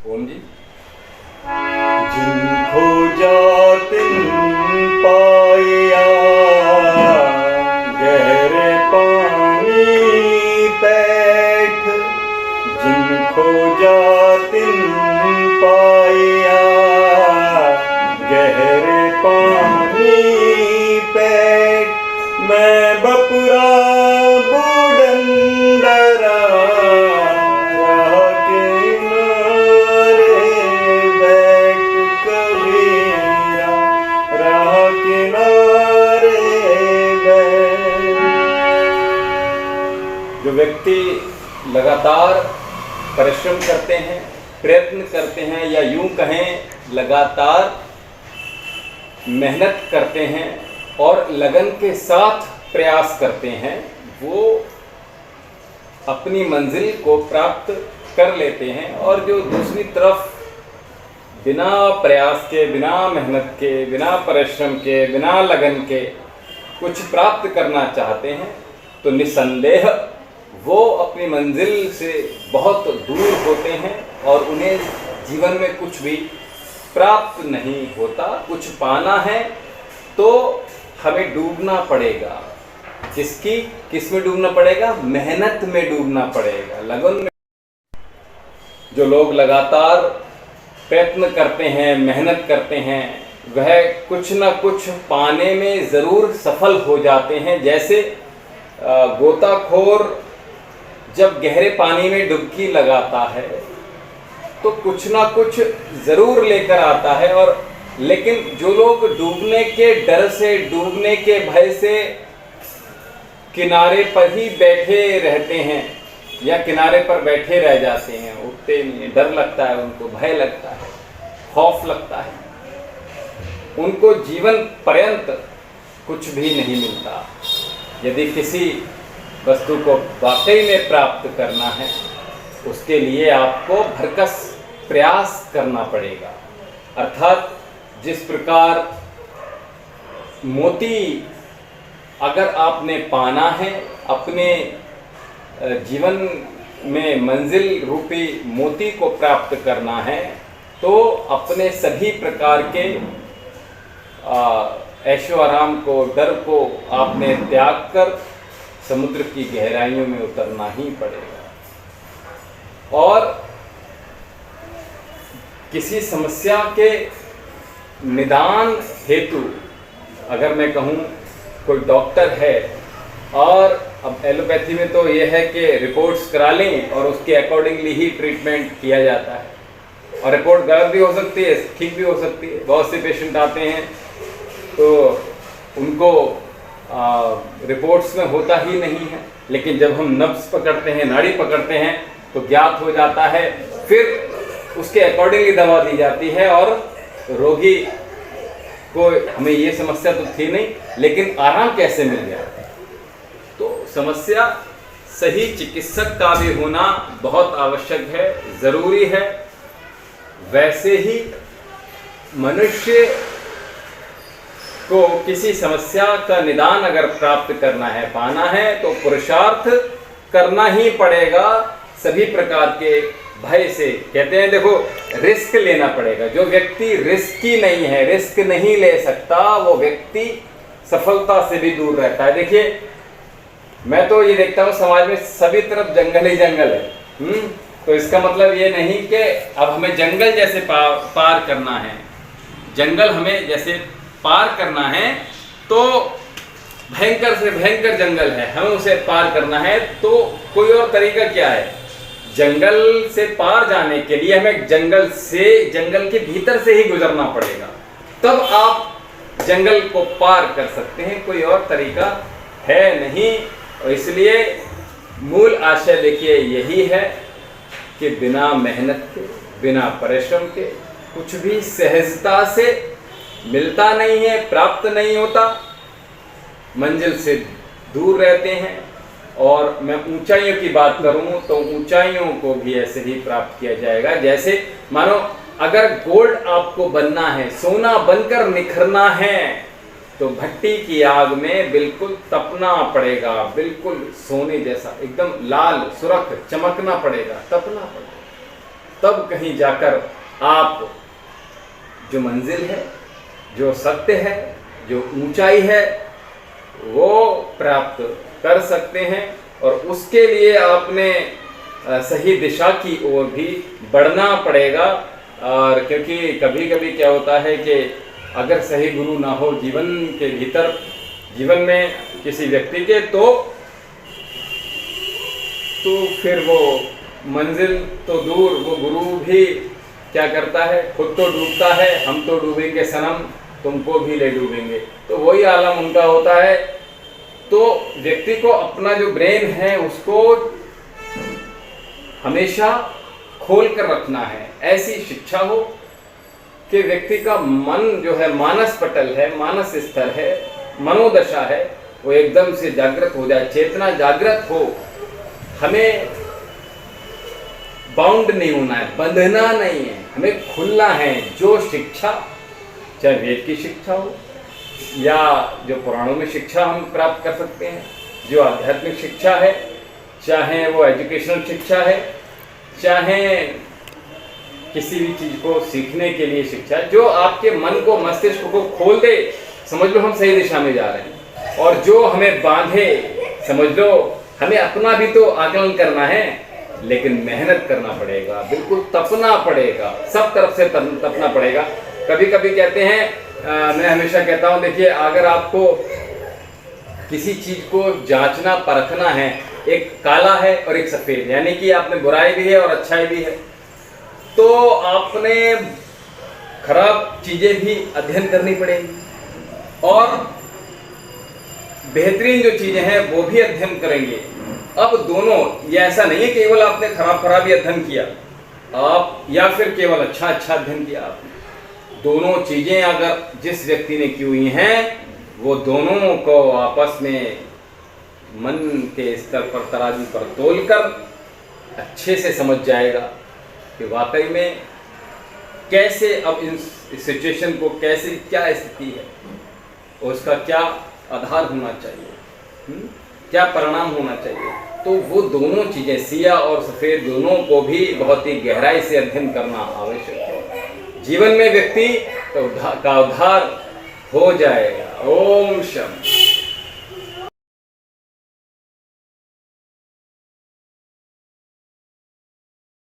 ओम जी। जिनको जातिन पाया गहरे पानी पैठ, जिनको जातिन पाया गहरे पानी पैठ, मैं बपुरा बूढ़ंडरा राह किनारे बैठ कबीरा, राह किनारे बैठ। जो व्यक्ति लगातार परिश्रम करते हैं, प्रयत्न करते हैं, या यूं कहें लगातार मेहनत करते हैं और लगन के साथ प्रयास करते हैं, वो अपनी मंजिल को प्राप्त कर लेते हैं। और जो दूसरी तरफ बिना प्रयास के, बिना मेहनत के, बिना परिश्रम के, बिना लगन के कुछ प्राप्त करना चाहते हैं, तो निसंदेह वो अपनी मंजिल से बहुत दूर होते हैं और उन्हें जीवन में कुछ भी प्राप्त नहीं होता। कुछ पाना है तो हमें डूबना पड़ेगा। किस में डूबना पड़ेगा? मेहनत में डूबना पड़ेगा, लगन में। जो लोग लगातार प्रयत्न करते हैं, मेहनत करते हैं, वह कुछ ना कुछ पाने में ज़रूर सफल हो जाते हैं। जैसे गोताखोर जब गहरे पानी में डुबकी लगाता है तो कुछ ना कुछ ज़रूर लेकर आता है। और लेकिन जो लोग डूबने के डर से, डूबने के भय से किनारे पर ही बैठे रहते हैं या किनारे पर बैठे रह जाते हैं, उठते नहीं, डर लगता है उनको, भय लगता है, खौफ लगता है, उनको जीवन पर्यंत कुछ भी नहीं मिलता। यदि किसी वस्तु को वाकई में प्राप्त करना है, उसके लिए आपको भरकस प्रयास करना पड़ेगा। अर्थात जिस प्रकार मोती अगर आपने पाना है, अपने जीवन में मंजिल रूपी मोती को प्राप्त करना है, तो अपने सभी प्रकार के ऐशो आराम को, डर को आपने त्याग कर समुद्र की गहराइयों में उतरना ही पड़ेगा। और किसी समस्या के निदान हेतु, अगर मैं कहूँ कोई डॉक्टर है, और अब एलोपैथी में तो यह है कि रिपोर्ट्स करा लें और उसके अकॉर्डिंगली ही ट्रीटमेंट किया जाता है। और रिपोर्ट गलत भी हो सकती है, ठीक भी हो सकती है। बहुत से पेशेंट आते हैं तो उनको रिपोर्ट्स में होता ही नहीं है, लेकिन जब हम नब्ज पकड़ते हैं, नाड़ी पकड़ते हैं, तो ज्ञात हो जाता है। फिर उसके अकॉर्डिंगली दवा दी जाती है और रोगी को, हमें ये समस्या तो थी नहीं, लेकिन आराम कैसे मिल गया। तो समस्या सही चिकित्सक का भी होना बहुत आवश्यक है, ज़रूरी है। वैसे ही मनुष्य को किसी समस्या का निदान अगर प्राप्त करना है, पाना है, तो पुरुषार्थ करना ही पड़ेगा सभी प्रकार के भय से। कहते हैं देखो, रिस्क लेना पड़ेगा। जो व्यक्ति रिस्की नहीं है, रिस्क नहीं ले सकता, वो व्यक्ति सफलता से भी दूर रहता है। देखिए, मैं तो ये देखता हूँ समाज में सभी तरफ जंगल ही जंगल है। तो इसका मतलब ये नहीं कि अब हमें जंगल जैसे पार करना है, जंगल हमें जैसे पार करना है, तो भयंकर से भयंकर जंगल है, हमें उसे पार करना है। तो कोई और तरीका क्या है? जंगल से पार जाने के लिए हमें जंगल के भीतर से ही गुजरना पड़ेगा, तब आप जंगल को पार कर सकते हैं। कोई और तरीका है नहीं। और इसलिए मूल आशय देखिए यही है कि बिना मेहनत के, बिना परिश्रम के कुछ भी सहजता से मिलता नहीं है, प्राप्त नहीं होता। मंजिल से दूर रहते हैं। और मैं ऊंचाइयों की बात करूं तो ऊंचाइयों को भी ऐसे ही प्राप्त किया जाएगा। जैसे मानो अगर गोल्ड आपको बनना है, सोना बनकर निखरना है, तो भट्टी की आग में बिल्कुल तपना पड़ेगा, बिल्कुल सोने जैसा एकदम लाल सुरख चमकना पड़ेगा, तपना पड़ेगा। तब कहीं जाकर आप जो मंजिल है, जो सत्य है, जो ऊंचाई है, वो प्राप्त कर सकते हैं। और उसके लिए आपने सही दिशा की ओर भी बढ़ना पड़ेगा। और क्योंकि कभी कभी क्या होता है कि अगर सही गुरु ना हो जीवन के भीतर, जीवन में किसी व्यक्ति के, तो फिर वो मंजिल तो दूर, वो गुरु भी क्या करता है, खुद तो डूबता है, हम तो डूबेंगे सनम, तुमको भी ले डूबेंगे, तो वही आलम उनका होता है। तो व्यक्ति को अपना जो ब्रेन है उसको हमेशा खोल कर रखना है। ऐसी शिक्षा हो कि व्यक्ति का मन जो है, मानस पटल है, मानस स्तर है, मनोदशा है, वो एकदम से जागृत हो जाए, चेतना जागृत हो। हमें बाउंड नहीं होना है, बंधना नहीं है, हमें खुलना है। जो शिक्षा, चाहे वेद की शिक्षा हो या जो पुराणों में शिक्षा हम प्राप्त कर सकते हैं, जो आध्यात्मिक शिक्षा है, चाहे वो एजुकेशनल शिक्षा है, चाहे किसी भी चीज को सीखने के लिए शिक्षा, जो आपके मन को, मस्तिष्क को खोल दे, समझ लो हम सही दिशा में जा रहे हैं। और जो हमें बांधे, समझ लो हमें अपना भी तो आकलन करना है, लेकिन मेहनत करना पड़ेगा, बिल्कुल तपना पड़ेगा, सब तरफ से तपना पड़ेगा। कभी कभी कहते हैं, मैं हमेशा कहता हूं, देखिए अगर आपको किसी चीज को जांचना परखना है, एक काला है और एक सफेद, यानी कि आपने बुराई भी है और अच्छाई भी है, तो आपने खराब चीजें भी अध्ययन करनी पड़ेगी और बेहतरीन जो चीजें हैं वो भी अध्ययन करेंगे। अब दोनों, ये ऐसा नहीं है केवल आपने खराब ही अध्ययन किया आप, या फिर केवल अच्छा अध्ययन किया आपने। दोनों चीजें अगर जिस व्यक्ति ने की हुई हैं, वो दोनों को आपस में मन के स्तर पर, तराजू पर तोलकर अच्छे से समझ जाएगा कि वाकई में कैसे अब इस सिचुएशन को, कैसे क्या स्थिति है, उसका क्या आधार होना चाहिए, क्या परिणाम होना चाहिए। तो वो दोनों चीजें, सिया और सफेद, दोनों को भी बहुत ही गहराई से अध्ययन करना आवश्यक है। जीवन में व्यक्ति का उद्धार हो जाएगा। ओम शम।